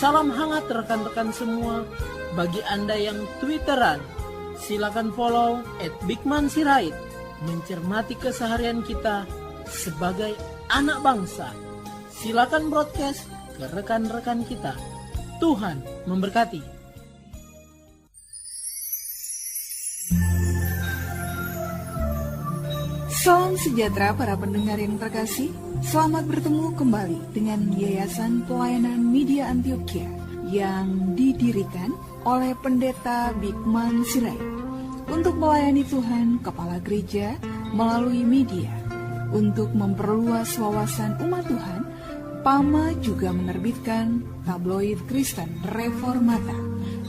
Salam hangat rekan-rekan semua. Bagi Anda yang Twitteran, silakan follow @bigmansirait. Mencermati keseharian kita sebagai anak bangsa. Silakan broadcast ke rekan-rekan kita. Tuhan memberkati. Salam sejahtera para pendengar yang terkasih. Selamat bertemu kembali dengan Yayasan Pelayanan Media Antioquia yang didirikan oleh Pendeta Bigman Sirait untuk melayani Tuhan Kepala Gereja melalui media. Untuk memperluas wawasan umat Tuhan, PAMA juga menerbitkan tabloid Kristen Reformata,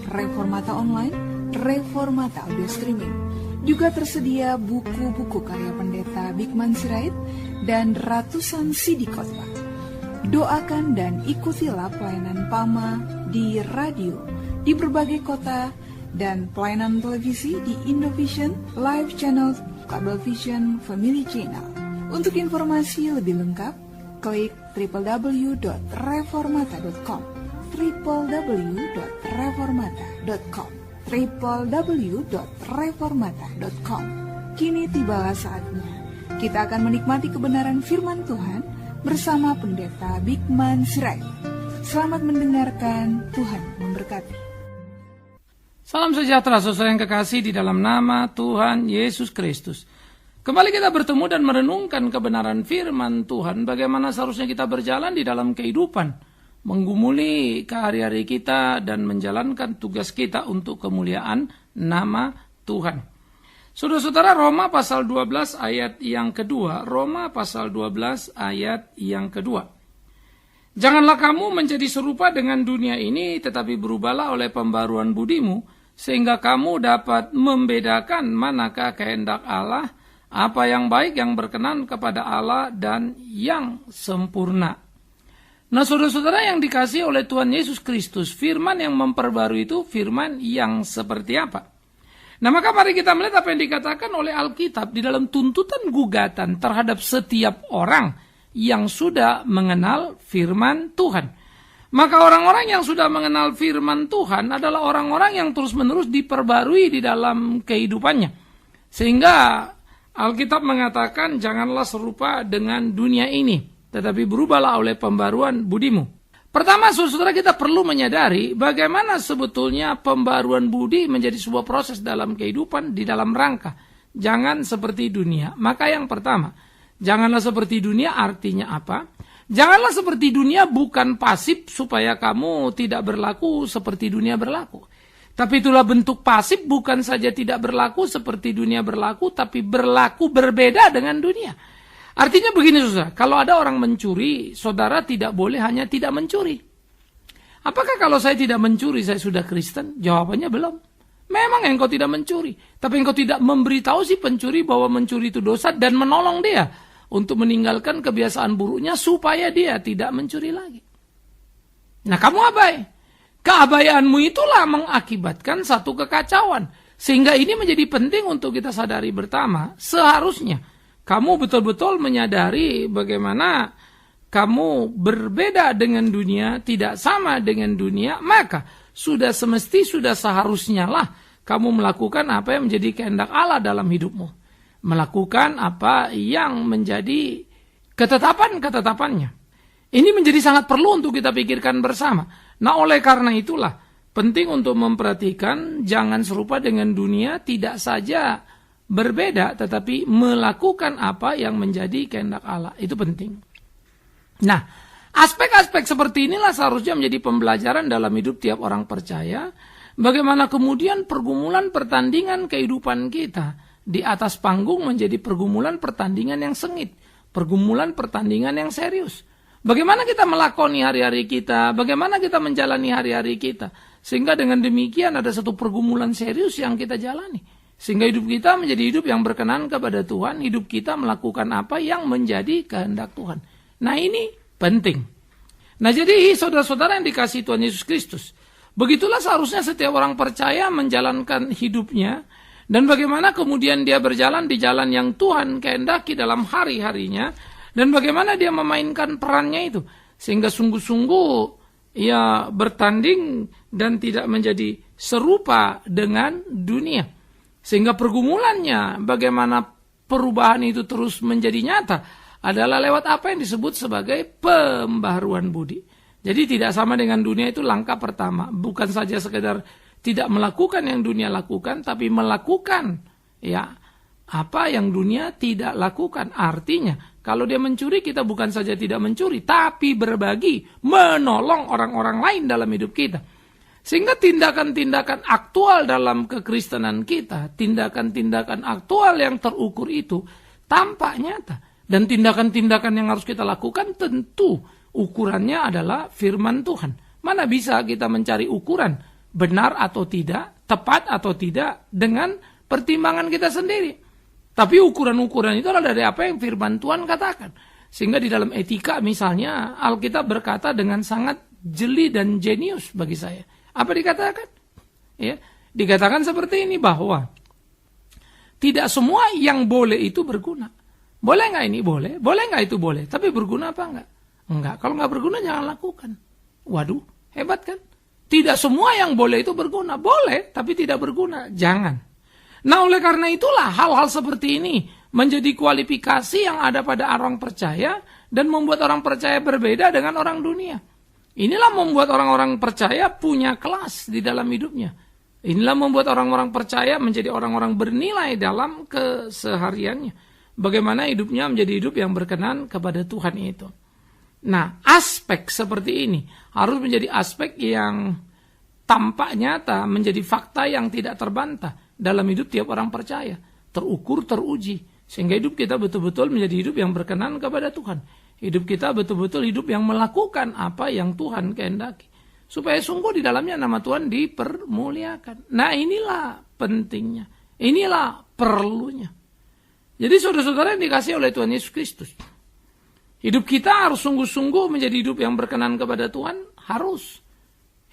Reformata Online, Reformata Audio Streaming. Juga tersedia buku-buku karya Pendeta Bigman Sirait dan ratusan CD khotbah. Doakan dan ikutilah pelayanan PAMA di radio, di berbagai kota, dan pelayanan televisi di Indovision, Live Channel, Cablevision, Family Channel. Untuk informasi lebih lengkap, klik www.reformata.com, www.reformata.com, www.reformata.com. Kini tibalah saatnya kita akan menikmati kebenaran firman Tuhan bersama Pendeta Bigman Sirait. Selamat mendengarkan, Tuhan memberkati. Salam sejahtera saudara yang kekasih di dalam nama Tuhan Yesus Kristus. Kembali kita bertemu dan merenungkan kebenaran firman Tuhan, bagaimana seharusnya kita berjalan di dalam kehidupan, menggumuli hari-hari kita dan menjalankan tugas kita untuk kemuliaan nama Tuhan. Saudara-saudara, Roma pasal 12 ayat yang kedua, Roma pasal 12 ayat yang kedua. Janganlah kamu menjadi serupa dengan dunia ini, tetapi berubahlah oleh pembaruan budimu, sehingga kamu dapat membedakan manakah kehendak Allah, apa yang baik, yang berkenan kepada Allah, dan yang sempurna. Nah, saudara-saudara yang dikasihi oleh Tuhan Yesus Kristus, firman yang memperbarui itu firman yang seperti apa? Nah, maka mari kita melihat apa yang dikatakan oleh Alkitab di dalam tuntutan gugatan terhadap setiap orang yang sudah mengenal firman Tuhan. Maka orang-orang yang sudah mengenal firman Tuhan adalah orang-orang yang terus-menerus diperbarui di dalam kehidupannya. Sehingga Alkitab mengatakan, janganlah serupa dengan dunia ini, tetapi berubahlah oleh pembaruan budimu. Pertama, saudara, kita perlu menyadari bagaimana sebetulnya pembaruan budi menjadi sebuah proses dalam kehidupan di dalam rangka jangan seperti dunia. Maka yang pertama, janganlah seperti dunia artinya apa? Janganlah seperti dunia bukan pasif supaya kamu tidak berlaku seperti dunia berlaku. Tapi itulah bentuk pasif, bukan saja tidak berlaku seperti dunia berlaku, tapi berlaku berbeda dengan dunia. Artinya begini, saudara, kalau ada orang mencuri, saudara tidak boleh hanya tidak mencuri. Apakah kalau saya tidak mencuri, saya sudah Kristen? Jawabannya belum. Memang engkau tidak mencuri, tapi engkau tidak memberitahu si pencuri bahwa mencuri itu dosa dan menolong dia untuk meninggalkan kebiasaan buruknya supaya dia tidak mencuri lagi. Nah, kamu abai. Keabaianmu itulah mengakibatkan satu kekacauan. Sehingga ini menjadi penting untuk kita sadari bersama. Seharusnya kamu betul-betul menyadari bagaimana kamu berbeda dengan dunia, tidak sama dengan dunia, maka sudah seharusnya lah kamu melakukan apa yang menjadi kehendak Allah dalam hidupmu. Melakukan apa yang menjadi ketetapan-ketetapannya. Ini menjadi sangat perlu untuk kita pikirkan bersama. Nah, oleh karena itulah penting untuk memperhatikan jangan serupa dengan dunia, tidak saja berbeda, tetapi melakukan apa yang menjadi kehendak Allah. Itu penting. Nah, aspek-aspek seperti inilah seharusnya menjadi pembelajaran dalam hidup tiap orang percaya. Bagaimana kemudian pergumulan pertandingan kehidupan kita di atas panggung menjadi pergumulan pertandingan yang sengit, pergumulan pertandingan yang serius. Bagaimana kita melakoni hari-hari kita, bagaimana kita menjalani hari-hari kita, sehingga dengan demikian ada satu pergumulan serius yang kita jalani. Sehingga hidup kita menjadi hidup yang berkenan kepada Tuhan, hidup kita melakukan apa yang menjadi kehendak Tuhan. Nah, ini penting. Nah, jadi saudara-saudara yang dikasihi Tuhan Yesus Kristus, begitulah seharusnya setiap orang percaya menjalankan hidupnya, dan bagaimana kemudian dia berjalan di jalan yang Tuhan kehendaki dalam hari-harinya, dan bagaimana dia memainkan perannya itu, sehingga sungguh-sungguh ia bertanding dan tidak menjadi serupa dengan dunia. Sehingga pergumulannya, bagaimana perubahan itu terus menjadi nyata, adalah lewat apa yang disebut sebagai pembaharuan budi. Jadi tidak sama dengan dunia itu langkah pertama. Bukan saja sekedar tidak melakukan yang dunia lakukan, tapi melakukan ya apa yang dunia tidak lakukan. Artinya, kalau dia mencuri, kita bukan saja tidak mencuri, tapi berbagi, menolong orang-orang lain dalam hidup kita. Sehingga tindakan-tindakan aktual dalam kekristenan kita, tindakan-tindakan aktual yang terukur itu tampak nyata. Dan tindakan-tindakan yang harus kita lakukan tentu ukurannya adalah firman Tuhan. Mana bisa kita mencari ukuran benar atau tidak, tepat atau tidak dengan pertimbangan kita sendiri. Tapi ukuran-ukuran itu adalah dari apa yang firman Tuhan katakan. Sehingga di dalam etika misalnya Alkitab berkata dengan sangat jeli dan jenius bagi saya. Apa dikatakan? Ya, dikatakan seperti ini bahwa tidak semua yang boleh itu berguna. Boleh nggak ini? Boleh. Boleh nggak itu? Boleh. Tapi berguna apa enggak? Enggak. Kalau nggak berguna jangan lakukan. Waduh, hebat kan? Tidak semua yang boleh itu berguna. Boleh, tapi tidak berguna. Jangan. Nah, oleh karena itulah hal-hal seperti ini menjadi kualifikasi yang ada pada orang percaya dan membuat orang percaya berbeda dengan orang dunia. Inilah membuat orang-orang percaya punya kelas di dalam hidupnya. Inilah membuat orang-orang percaya menjadi orang-orang bernilai dalam kesehariannya. Bagaimana hidupnya menjadi hidup yang berkenan kepada Tuhan itu. Nah, aspek seperti ini harus menjadi aspek yang tampak nyata, menjadi fakta yang tidak terbantah dalam hidup tiap orang percaya. Terukur, teruji. Sehingga hidup kita betul-betul menjadi hidup yang berkenan kepada Tuhan. Hidup kita betul-betul hidup yang melakukan apa yang Tuhan kehendaki. Supaya sungguh di dalamnya nama Tuhan dipermuliakan. Nah, inilah pentingnya. Inilah perlunya. Jadi saudara-saudara yang dikasihi oleh Tuhan Yesus Kristus. Hidup kita harus sungguh-sungguh menjadi hidup yang berkenan kepada Tuhan. Harus.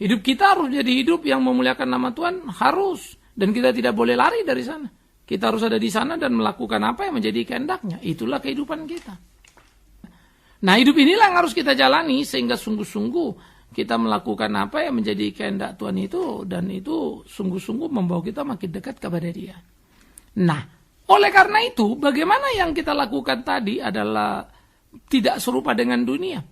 Hidup kita harus menjadi hidup yang memuliakan nama Tuhan. Harus. Dan kita tidak boleh lari dari sana. Kita harus ada di sana dan melakukan apa yang menjadi kehendaknya. Itulah kehidupan kita. Nah, hidup inilah yang harus kita jalani sehingga sungguh-sungguh kita melakukan apa yang menjadi kehendak Tuhan itu, dan itu sungguh-sungguh membawa kita makin dekat kepada Dia. Nah, oleh karena itu bagaimana yang kita lakukan tadi adalah tidak serupa dengan dunia.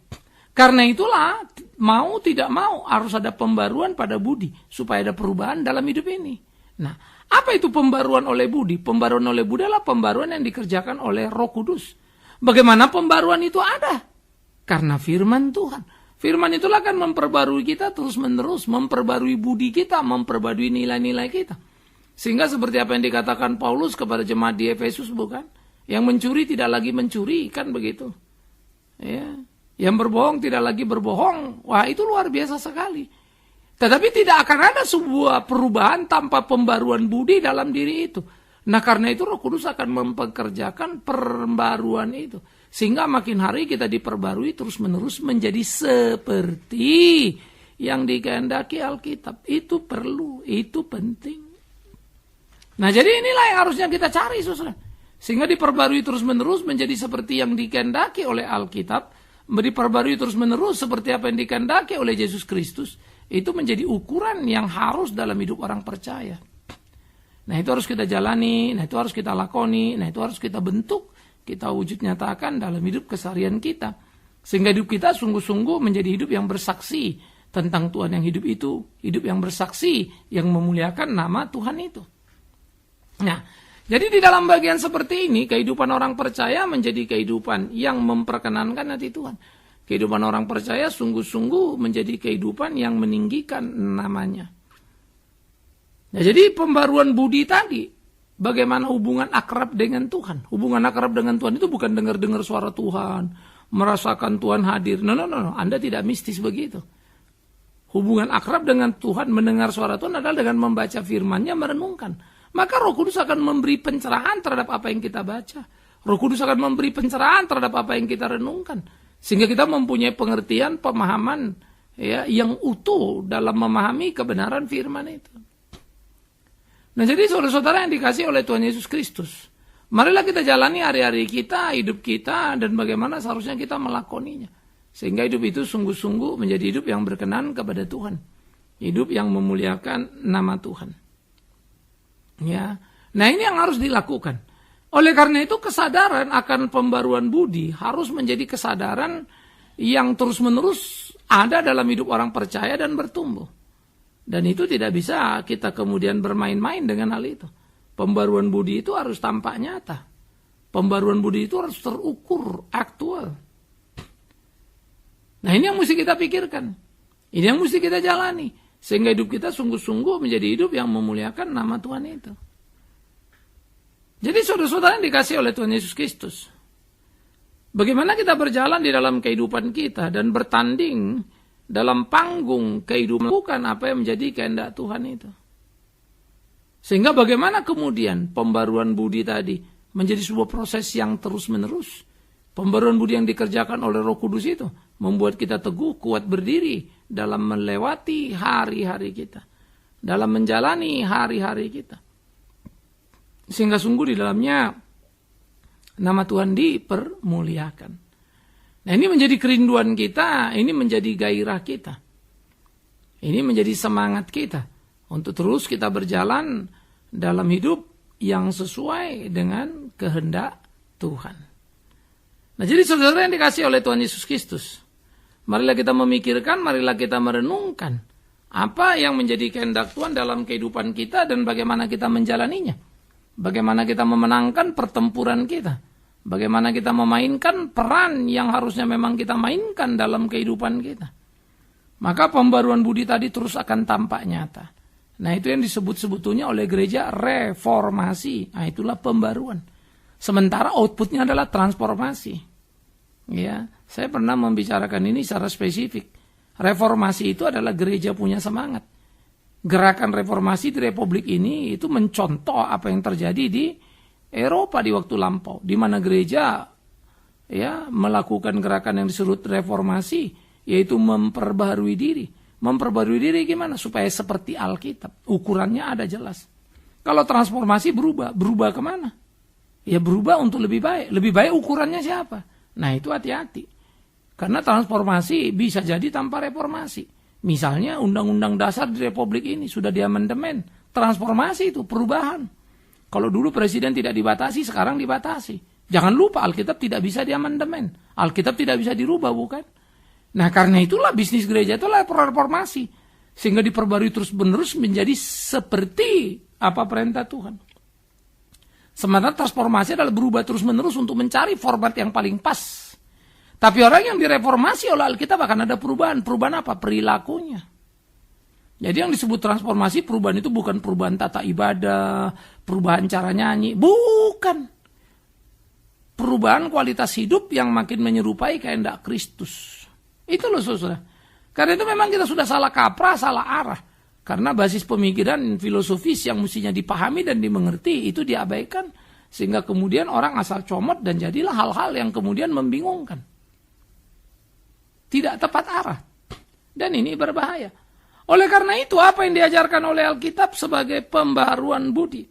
Karena itulah mau tidak mau harus ada pembaruan pada budi supaya ada perubahan dalam hidup ini. Nah, apa itu pembaruan oleh budi? Pembaruan oleh budi adalah pembaruan yang dikerjakan oleh Roh Kudus. Bagaimana pembaruan itu ada? Karena firman Tuhan. Firman itulah akan memperbarui kita terus-menerus, memperbarui budi kita, memperbarui nilai-nilai kita. Sehingga seperti apa yang dikatakan Paulus kepada jemaat di Efesus, bukan? Yang mencuri tidak lagi mencuri, kan begitu. Ya. Yang berbohong tidak lagi berbohong. Wah, itu luar biasa sekali. Tetapi tidak akan ada sebuah perubahan tanpa pembaruan budi dalam diri itu. Nah, karena itu Roh Kudus akan mempekerjakan pembaruan itu. Sehingga makin hari kita diperbarui terus-menerus menjadi seperti yang dikehendaki Alkitab. Itu perlu, itu penting. Nah, jadi inilah yang harusnya kita cari, saudara. Sehingga diperbarui terus-menerus menjadi seperti yang dikehendaki oleh Alkitab. Diperbarui terus-menerus seperti apa yang dikehendaki oleh Yesus Kristus. Itu menjadi ukuran yang harus dalam hidup orang percaya. Nah, itu harus kita jalani, nah itu harus kita lakoni, nah itu harus kita bentuk, kita wujud nyatakan dalam hidup keseharian kita. Sehingga hidup kita sungguh-sungguh menjadi hidup yang bersaksi tentang Tuhan yang hidup itu. Hidup yang bersaksi, yang memuliakan nama Tuhan itu. Nah, jadi di dalam bagian seperti ini, kehidupan orang percaya menjadi kehidupan yang memperkenankan hati Tuhan. Kehidupan orang percaya sungguh-sungguh menjadi kehidupan yang meninggikan namanya. Nah, jadi pembaruan budi tadi, bagaimana hubungan akrab dengan Tuhan. Hubungan akrab dengan Tuhan itu bukan dengar-dengar suara Tuhan, merasakan Tuhan hadir. No. Anda tidak mistis begitu. Hubungan akrab dengan Tuhan, mendengar suara Tuhan adalah dengan membaca firman-Nya, merenungkan. Maka Roh Kudus akan memberi pencerahan terhadap apa yang kita baca. Roh Kudus akan memberi pencerahan terhadap apa yang kita renungkan. Sehingga kita mempunyai pengertian, pemahaman ya, yang utuh dalam memahami kebenaran firman itu. Nah, jadi saudara-saudara yang dikasihi oleh Tuhan Yesus Kristus, marilah kita jalani hari-hari kita, hidup kita, dan bagaimana seharusnya kita melakoninya. Sehingga hidup itu sungguh-sungguh menjadi hidup yang berkenan kepada Tuhan. Hidup yang memuliakan nama Tuhan. Ya. Nah, ini yang harus dilakukan. Oleh karena itu kesadaran akan pembaruan budi harus menjadi kesadaran yang terus-menerus ada dalam hidup orang percaya dan bertumbuh. Dan itu tidak bisa kita kemudian bermain-main dengan hal itu. Pembaruan budi itu harus tampak nyata. Pembaruan budi itu harus terukur, aktual. Nah, ini yang mesti kita pikirkan. Ini yang mesti kita jalani. Sehingga hidup kita sungguh-sungguh menjadi hidup yang memuliakan nama Tuhan itu. Jadi saudara-saudara yang dikasihi oleh Tuhan Yesus Kristus, bagaimana kita berjalan di dalam kehidupan kita dan bertanding dalam panggung kehidupan, bukan apa yang menjadi kehendak Tuhan itu. Sehingga bagaimana kemudian pembaruan budi tadi menjadi sebuah proses yang terus-menerus. Pembaruan budi yang dikerjakan oleh Roh Kudus itu membuat kita teguh, kuat berdiri dalam melewati hari-hari kita, dalam menjalani hari-hari kita. Sehingga sungguh di dalamnya nama Tuhan dipermuliakan. Nah, ini menjadi kerinduan kita, ini menjadi gairah kita. Ini menjadi semangat kita untuk terus kita berjalan dalam hidup yang sesuai dengan kehendak Tuhan. Nah, jadi saudara yang dikasihi oleh Tuhan Yesus Kristus, marilah kita memikirkan, marilah kita merenungkan apa yang menjadi kehendak Tuhan dalam kehidupan kita dan bagaimana kita menjalaninya. Bagaimana kita memenangkan pertempuran kita. Bagaimana kita memainkan peran yang harusnya memang kita mainkan dalam kehidupan kita. Maka pembaruan budi tadi terus akan tampak nyata. Nah, itu yang disebut sebetulnya oleh gereja reformasi. Nah, itulah pembaruan. Sementara outputnya adalah transformasi. Ya, saya pernah membicarakan ini secara spesifik. Reformasi itu adalah gereja punya semangat. Gerakan reformasi di Republik ini itu mencontoh apa yang terjadi di Eropa di waktu lampau, di mana gereja ya melakukan gerakan yang disebut reformasi, yaitu memperbarui diri. Memperbarui diri gimana? Supaya seperti Alkitab, ukurannya ada jelas. Kalau transformasi berubah kemana? Ya berubah untuk lebih baik. Lebih baik ukurannya siapa? Nah, itu hati-hati. Karena transformasi bisa jadi tanpa reformasi. Misalnya undang-undang dasar di Republik ini sudah diamandemen. Transformasi itu perubahan. Kalau dulu presiden tidak dibatasi, sekarang dibatasi. Jangan lupa Alkitab tidak bisa diamandemen. Alkitab tidak bisa dirubah, bukan? Nah, karena itulah bisnis gereja itulah reformasi. Sehingga diperbarui terus-menerus menjadi seperti apa perintah Tuhan. Sementara transformasi adalah berubah terus-menerus untuk mencari format yang paling pas. Tapi orang yang direformasi oleh Alkitab akan ada perubahan. Perubahan apa? Perilakunya. Jadi yang disebut transformasi, perubahan itu bukan perubahan tata ibadah, perubahan cara nyanyi. Bukan. Perubahan kualitas hidup yang makin menyerupai kehendak Kristus. Itu loh saudara. Karena itu memang kita sudah salah kaprah, salah arah. Karena basis pemikiran filosofis yang mestinya dipahami dan dimengerti itu diabaikan. Sehingga kemudian orang asal comot dan jadilah hal-hal yang kemudian membingungkan. Tidak tepat arah. Dan ini berbahaya. Oleh karena itu, apa yang diajarkan oleh Alkitab sebagai pembaruan budi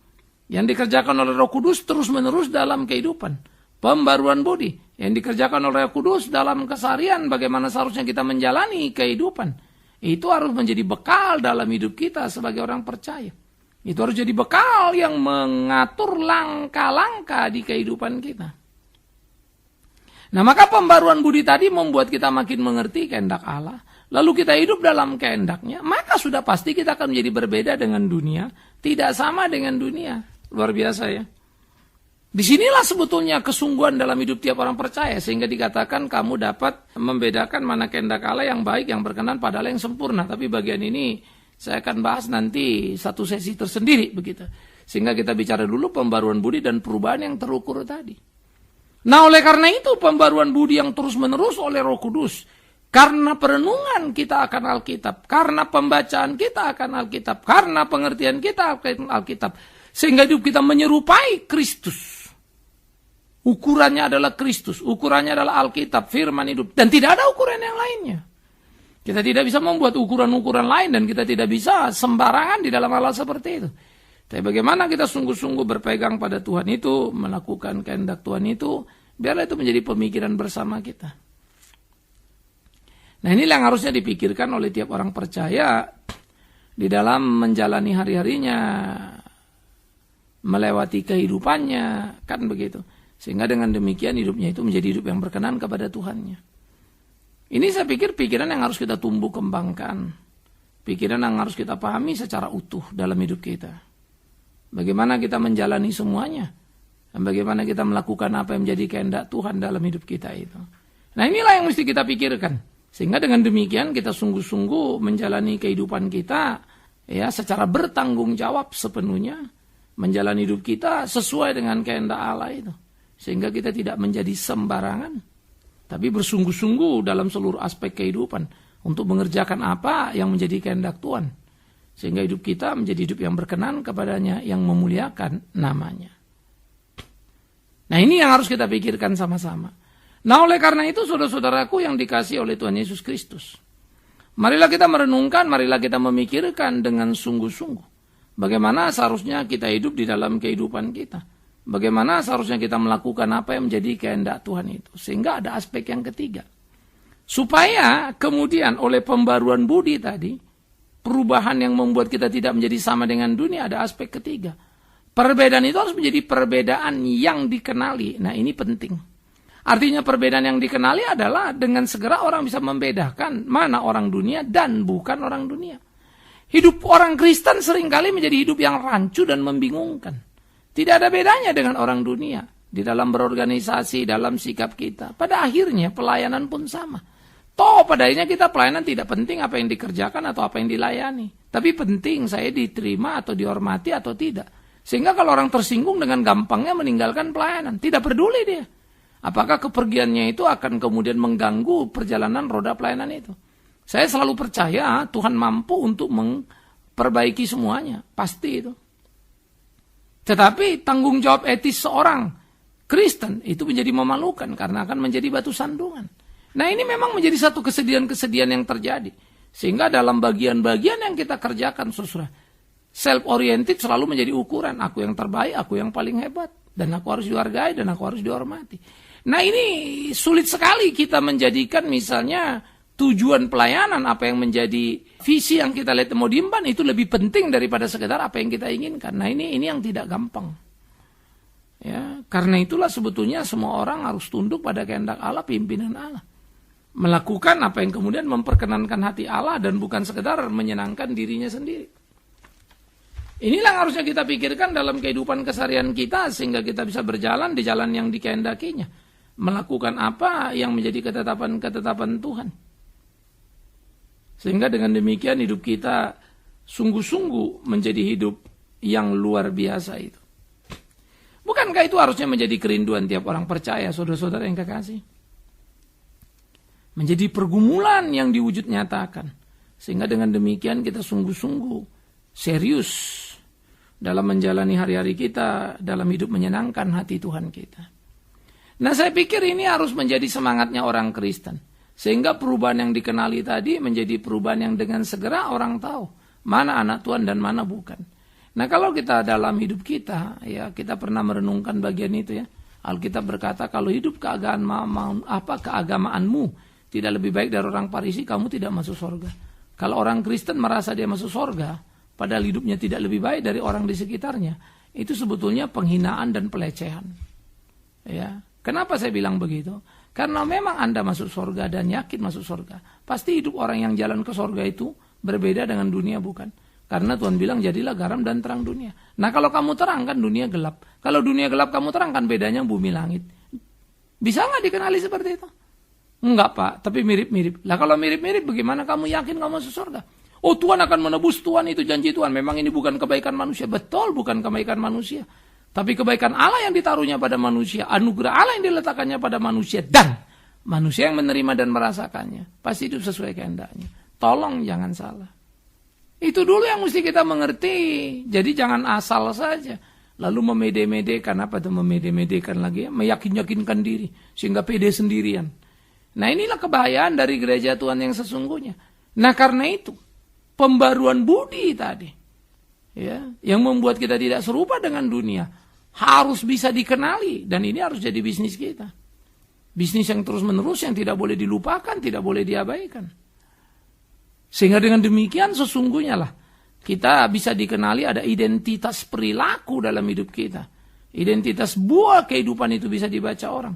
yang dikerjakan oleh Roh Kudus terus-menerus dalam kehidupan. Pembaruan budi yang dikerjakan oleh Roh Kudus dalam keseharian, bagaimana seharusnya kita menjalani kehidupan. Itu harus menjadi bekal dalam hidup kita sebagai orang percaya. Itu harus jadi bekal yang mengatur langkah-langkah di kehidupan kita. Nah, maka pembaruan budi tadi membuat kita makin mengerti kehendak Allah. Lalu kita hidup dalam kehendaknya, maka sudah pasti kita akan menjadi berbeda dengan dunia. Tidak sama dengan dunia. Luar biasa ya. Disinilah sebetulnya kesungguhan dalam hidup tiap orang percaya. Sehingga dikatakan kamu dapat membedakan mana kehendak Allah yang baik, yang berkenan pada Allah yang sempurna. Tapi bagian ini saya akan bahas nanti satu sesi tersendiri begitu. Sehingga kita bicara dulu pembaruan budi dan perubahan yang terukur tadi. Nah, oleh karena itu pembaruan budi yang terus-menerus oleh Roh Kudus. Karena perenungan kita akan Alkitab. Karena pembacaan kita akan Alkitab. Karena pengertian kita akan Alkitab. Sehingga hidup kita menyerupai Kristus. Ukurannya adalah Kristus. Ukurannya adalah Alkitab, firman hidup. Dan tidak ada ukuran yang lainnya. Kita tidak bisa membuat ukuran-ukuran lain. Dan kita tidak bisa sembarangan di dalam hal seperti itu. Tapi bagaimana kita sungguh-sungguh berpegang pada Tuhan itu, melakukan kehendak Tuhan itu, biarlah itu menjadi pemikiran bersama kita. Nah, inilah yang harusnya dipikirkan oleh tiap orang percaya di dalam menjalani hari-harinya, melewati kehidupannya, kan begitu. Sehingga dengan demikian hidupnya itu menjadi hidup yang berkenan kepada Tuhannya. Ini saya pikir pikiran yang harus kita tumbuh kembangkan. Pikiran yang harus kita pahami secara utuh dalam hidup kita. Bagaimana kita menjalani semuanya. Dan bagaimana kita melakukan apa yang menjadi kehendak Tuhan dalam hidup kita itu. Nah, inilah yang mesti kita pikirkan. Sehingga dengan demikian kita sungguh-sungguh menjalani kehidupan kita ya secara bertanggung jawab sepenuhnya. Menjalani hidup kita sesuai dengan kehendak Allah itu. Sehingga kita tidak menjadi sembarangan. Tapi bersungguh-sungguh dalam seluruh aspek kehidupan. Untuk mengerjakan apa yang menjadi kehendak Tuhan. Sehingga hidup kita menjadi hidup yang berkenan kepadanya. Yang memuliakan namanya. Nah, ini yang harus kita pikirkan sama-sama. Nah, oleh karena itu saudara-saudaraku yang dikasihi oleh Tuhan Yesus Kristus. Marilah kita merenungkan, marilah kita memikirkan dengan sungguh-sungguh. Bagaimana seharusnya kita hidup di dalam kehidupan kita. Bagaimana seharusnya kita melakukan apa yang menjadi kehendak Tuhan itu. Sehingga ada aspek yang ketiga. Supaya kemudian oleh pembaruan budi tadi, perubahan yang membuat kita tidak menjadi sama dengan dunia, ada aspek ketiga. Perbedaan itu harus menjadi perbedaan yang dikenali. Nah, ini penting. Artinya perbedaan yang dikenali adalah dengan segera orang bisa membedakan mana orang dunia dan bukan orang dunia. Hidup orang Kristen seringkali menjadi hidup yang rancu dan membingungkan. Tidak ada bedanya dengan orang dunia. Di dalam berorganisasi, dalam sikap kita. Pada akhirnya pelayanan pun sama. Toh pada akhirnya kita pelayanan tidak penting apa yang dikerjakan atau apa yang dilayani. Tapi penting saya diterima atau dihormati atau tidak. Sehingga kalau orang tersinggung dengan gampangnya meninggalkan pelayanan. Tidak peduli dia. Apakah kepergiannya itu akan kemudian mengganggu perjalanan roda pelayanan itu. Saya selalu percaya Tuhan mampu untuk memperbaiki semuanya. Pasti itu. Tetapi tanggung jawab etis seorang Kristen itu menjadi memalukan karena akan menjadi batu sandungan. Nah, ini memang menjadi satu kesedihan-kesedihan yang terjadi. Sehingga dalam bagian-bagian yang kita kerjakan, saudara, self-oriented selalu menjadi ukuran. Aku yang terbaik, aku yang paling hebat. Dan aku harus dihargai, dan aku harus dihormati. Nah, ini sulit sekali kita menjadikan misalnya tujuan pelayanan, apa yang menjadi visi yang kita lihat mau diemban itu lebih penting daripada sekedar apa yang kita inginkan. Nah, ini yang tidak gampang. Ya, karena itulah sebetulnya semua orang harus tunduk pada kehendak Allah, pimpinan Allah. Melakukan apa yang kemudian memperkenankan hati Allah dan bukan sekedar menyenangkan dirinya sendiri. Inilah yang harusnya kita pikirkan dalam kehidupan keseharian kita sehingga kita bisa berjalan di jalan yang dikehendakinya. Melakukan apa yang menjadi ketetapan-ketetapan Tuhan. Sehingga dengan demikian hidup kita sungguh-sungguh menjadi hidup yang luar biasa itu. Bukankah itu harusnya menjadi kerinduan tiap orang percaya, saudara-saudara yang kekasih? Menjadi pergumulan yang diwujud nyatakan. Sehingga dengan demikian kita sungguh-sungguh serius dalam menjalani hari-hari kita, dalam hidup menyenangkan hati Tuhan kita. Nah, saya pikir ini harus menjadi semangatnya orang Kristen. Sehingga perubahan yang dikenali tadi menjadi perubahan yang dengan segera orang tahu mana anak Tuhan dan mana bukan. Nah, kalau kita dalam hidup kita, ya kita pernah merenungkan bagian itu ya. Alkitab berkata kalau hidup keagamaanmu tidak lebih baik dari orang Farisi, kamu tidak masuk surga. Kalau orang Kristen merasa dia masuk surga, padahal hidupnya tidak lebih baik dari orang di sekitarnya, itu sebetulnya penghinaan dan pelecehan. Ya, kenapa saya bilang begitu? Karena memang Anda masuk surga dan yakin masuk surga. Pasti hidup orang yang jalan ke surga itu berbeda dengan dunia, bukan? Karena Tuhan bilang jadilah garam dan terang dunia. Nah, kalau kamu terang kan dunia gelap. Kalau dunia gelap kamu terang kan bedanya bumi langit. Bisa nggak dikenali seperti itu? Enggak, Pak, tapi mirip-mirip. Lah kalau mirip-mirip bagaimana kamu yakin kamu masuk surga? Oh, Tuhan akan menebus, Tuhan itu janji Tuhan. Memang ini bukan kebaikan manusia. Betul, bukan kebaikan manusia. Tapi kebaikan Allah yang ditaruhnya pada manusia, anugerah Allah yang diletakkannya pada manusia, dan manusia yang menerima dan merasakannya, pasti hidup sesuai kehendaknya. Tolong jangan salah. Itu dulu yang mesti kita mengerti. Jadi jangan asal saja. Lalu memede-medekan, apa itu memede-medekan lagi ya? Meyakin-yakinkan diri, sehingga pede sendirian. Nah, inilah kebahayaan dari gereja Tuhan yang sesungguhnya. Nah, karena itu, pembaruan budi tadi, ya, yang membuat kita tidak serupa dengan dunia, harus bisa dikenali, dan ini harus jadi bisnis kita. Bisnis yang terus-menerus yang tidak boleh dilupakan, tidak boleh diabaikan. Sehingga dengan demikian sesungguhnya lah kita bisa dikenali ada identitas perilaku dalam hidup kita. Identitas buah kehidupan itu bisa dibaca orang.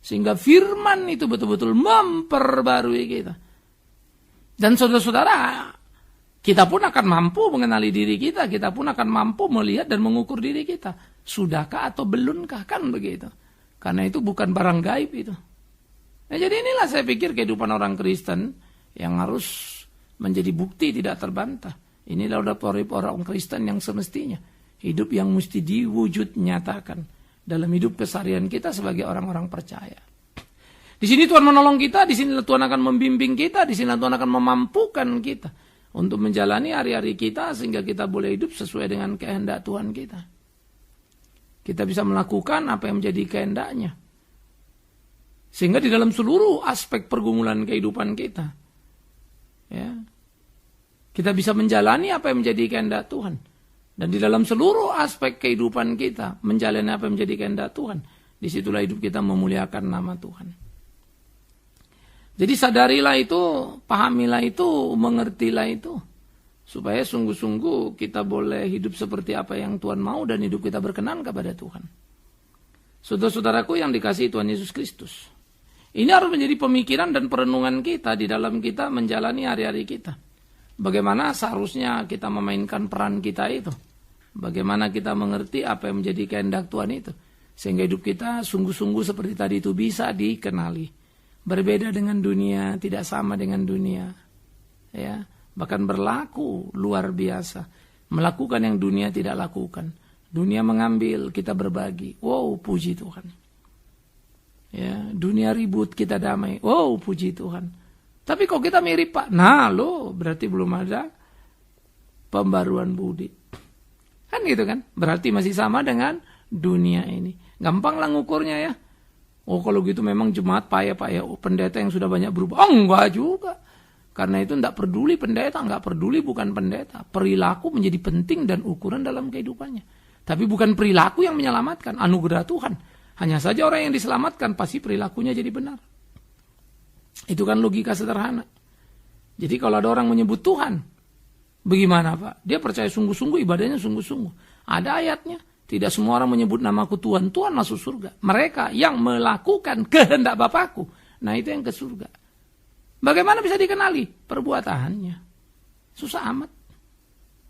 Sehingga firman itu betul-betul memperbarui kita. Dan saudara-saudara, kita pun akan mampu mengenali diri kita. Kita pun akan mampu melihat dan mengukur diri kita. Sudahkah atau belumkah? Kan begitu. Karena itu bukan barang gaib itu. Nah, jadi inilah saya pikir kehidupan orang Kristen yang harus menjadi bukti tidak terbantah. Inilah orang Kristen yang semestinya. Hidup yang mesti diwujud nyatakan dalam hidup keseharian kita sebagai orang-orang percaya. Di sini Tuhan menolong kita, di sini Tuhan akan membimbing kita, di sini Tuhan akan memampukan kita untuk menjalani hari-hari kita sehingga kita boleh hidup sesuai dengan kehendak Tuhan kita. Kita bisa melakukan apa yang menjadi kehendaknya. Sehingga di dalam seluruh aspek pergumulan kehidupan kita, ya, kita bisa menjalani apa yang menjadi kehendak Tuhan. Dan di dalam seluruh aspek kehidupan kita, menjalani apa yang menjadi kehendak Tuhan, disitulah hidup kita memuliakan nama Tuhan. Jadi sadarilah itu, pahamilah itu, mengertilah itu. Supaya sungguh-sungguh kita boleh hidup seperti apa yang Tuhan mau dan hidup kita berkenan kepada Tuhan. Saudara-saudaraku yang dikasihi Tuhan Yesus Kristus. Ini harus menjadi pemikiran dan perenungan kita di dalam kita menjalani hari-hari kita. Bagaimana seharusnya kita memainkan peran kita itu. Bagaimana kita mengerti apa yang menjadi kehendak Tuhan itu. Sehingga hidup kita sungguh-sungguh seperti tadi itu bisa dikenali. Berbeda dengan dunia, tidak sama dengan dunia. Ya. Bahkan berlaku luar biasa. Melakukan yang dunia tidak lakukan. Dunia mengambil, kita berbagi. Wow, puji Tuhan. Ya, dunia ribut, kita damai. Wow, puji Tuhan. Tapi kok kita mirip Pak? Nah loh, berarti belum ada pembaruan budi. Kan gitu kan? Berarti masih sama dengan dunia ini. Gampang lah ngukurnya ya. Oh kalau gitu memang jemaat payah-payah. Oh, pendeta yang sudah banyak berubah. Oh enggak juga. Karena itu enggak peduli pendeta, enggak peduli bukan pendeta. Perilaku menjadi penting dan ukuran dalam kehidupannya. Tapi bukan perilaku yang menyelamatkan, anugerah Tuhan. Hanya saja orang yang diselamatkan pasti perilakunya jadi benar. Itu kan logika sederhana. Jadi kalau ada orang menyebut Tuhan, bagaimana Pak? Dia percaya sungguh-sungguh, ibadahnya sungguh-sungguh. Ada ayatnya, tidak semua orang menyebut namaku Tuhan, Tuhan masuk surga. Mereka yang melakukan kehendak Bapakku, nah itu yang ke surga. Bagaimana bisa dikenali? Perbuatannya. Susah amat.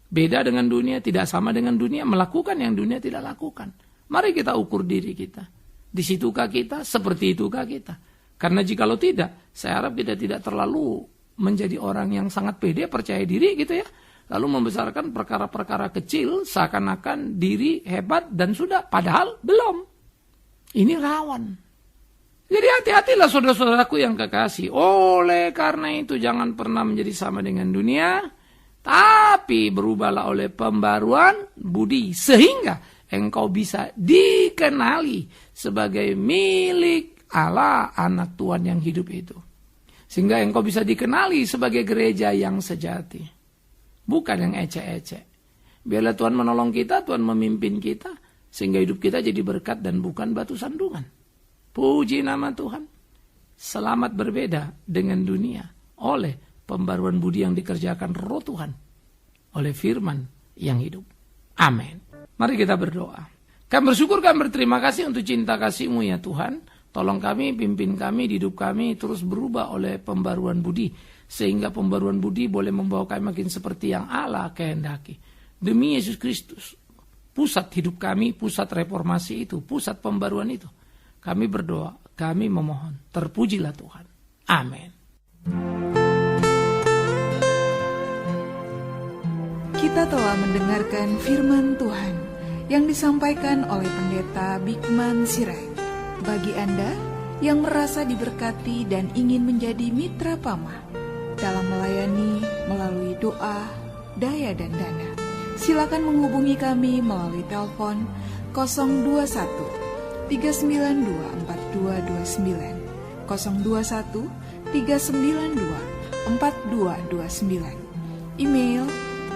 Beda dengan dunia, tidak sama dengan dunia, melakukan yang dunia tidak lakukan. Mari kita ukur diri kita. Di situkah kita? Seperti itukah kita? Karena jikalau tidak, saya harap kita tidak terlalu menjadi orang yang sangat pede, percaya diri gitu ya. Lalu membesarkan perkara-perkara kecil, seakan-akan diri hebat dan sudah. Padahal belum. Ini rawan. Jadi hati-hatilah saudara-saudaraku yang kekasih. Oleh karena itu jangan pernah menjadi sama dengan dunia. Tapi berubahlah oleh pembaruan budi. Sehingga engkau bisa dikenali sebagai milik Allah, anak Tuhan yang hidup itu. Sehingga engkau bisa dikenali sebagai gereja yang sejati. Bukan yang ecek-ecek. Biarlah Tuhan menolong kita, Tuhan memimpin kita. Sehingga hidup kita jadi berkat dan bukan batu sandungan. Puji nama Tuhan. Selamat berbeda dengan dunia oleh pembaruan budi yang dikerjakan Roh Tuhan oleh firman yang hidup. Amin. Mari kita berdoa. Kami bersyukur, kami berterima kasih untuk cinta kasih-Mu ya Tuhan. Tolong kami, pimpin kami, di hidup kami terus berubah oleh pembaruan budi. Sehingga pembaruan budi boleh membawa kami makin seperti yang Allah kehendaki. Demi Yesus Kristus, pusat hidup kami, pusat reformasi itu, pusat pembaruan itu. Kami berdoa, kami memohon. Terpujilah Tuhan. Amin. Kita telah mendengarkan firman Tuhan yang disampaikan oleh Pendeta Bigman Sirait. Bagi Anda yang merasa diberkati dan ingin menjadi mitra Pama dalam melayani melalui doa, daya dan dana, silakan menghubungi kami melalui telepon 021 392 4229, 021 392 4229, email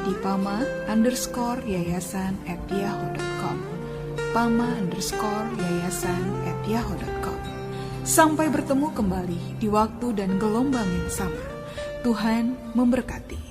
di pama_yayasan@yahoo.com, pama_yayasan@yahoo.com. Sampai bertemu kembali di waktu dan gelombang yang sama. Tuhan memberkati.